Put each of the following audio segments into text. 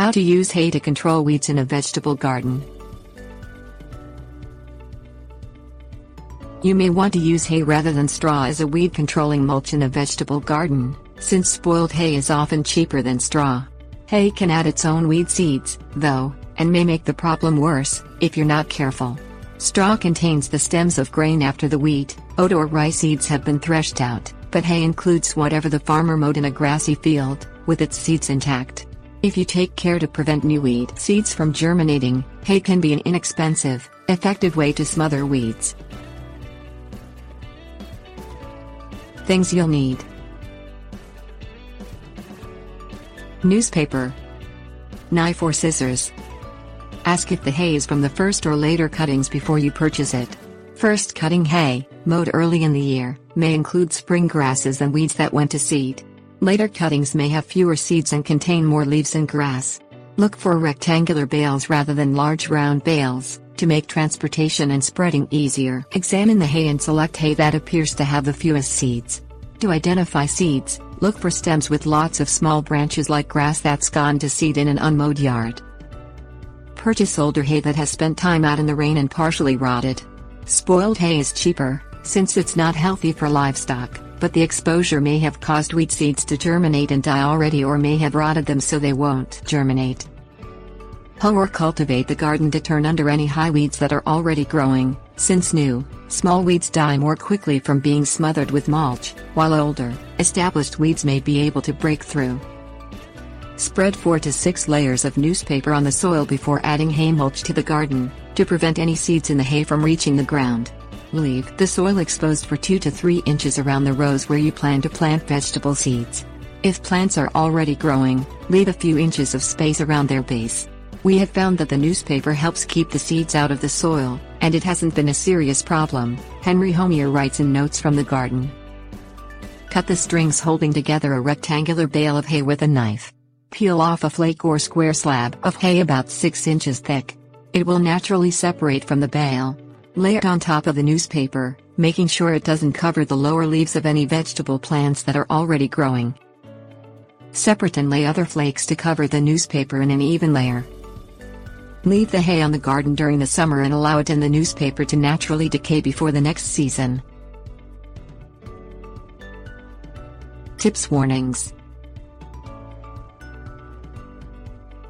How to use hay to control weeds in a vegetable garden. You may want to use hay rather than straw as a weed-controlling mulch in a vegetable garden, since spoiled hay is often cheaper than straw. Hay can add its own weed seeds, though, and may make the problem worse, if you're not careful. Straw contains the stems of grain after the wheat, oat or rye seeds have been threshed out, but hay includes whatever the farmer mowed in a grassy field, with its seeds intact. If you take care to prevent new weed seeds from germinating, hay can be an inexpensive, effective way to smother weeds. Things you'll need: newspaper, knife or scissors. Ask if the hay is from the first or later cuttings before you purchase it. First cutting hay, mowed early in the year, may include spring grasses and weeds that went to seed. Later cuttings may have fewer seeds and contain more leaves and grass. Look for rectangular bales rather than large round bales, to make transportation and spreading easier. Examine the hay and select hay that appears to have the fewest seeds. To identify seeds, look for stems with lots of small branches like grass that's gone to seed in an unmowed yard. Purchase older hay that has spent time out in the rain and partially rotted. Spoiled hay is cheaper, since it's not healthy for livestock, but the exposure may have caused weed seeds to germinate and die already or may have rotted them so they won't germinate. Hoe or cultivate the garden to turn under any high weeds that are already growing, since new, small weeds die more quickly from being smothered with mulch, while older, established weeds may be able to break through. Spread 4 to 6 layers of newspaper on the soil before adding hay mulch to the garden, to prevent any seeds in the hay from reaching the ground. Leave the soil exposed for 2 to 3 inches around the rows where you plan to plant vegetable seeds. If plants are already growing, leave a few inches of space around their base. We have found that the newspaper helps keep the seeds out of the soil, and it hasn't been a serious problem, Henry Homier writes in Notes from the Garden. Cut the strings holding together a rectangular bale of hay with a knife. Peel off a flake or square slab of hay about 6 inches thick. It will naturally separate from the bale. Lay it on top of the newspaper, making sure it doesn't cover the lower leaves of any vegetable plants that are already growing. Separate and lay other flakes to cover the newspaper in an even layer. Leave the hay on the garden during the summer and allow it in the newspaper to naturally decay before the next season. Tips: warnings.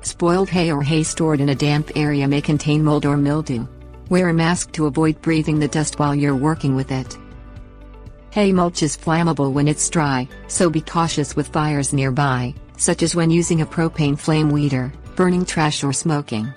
Spoiled hay or hay stored in a damp area may contain mold or mildew. Wear a mask to avoid breathing the dust while you're working with it. Hay mulch is flammable when it's dry, so be cautious with fires nearby, such as when using a propane flame weeder, burning trash or smoking.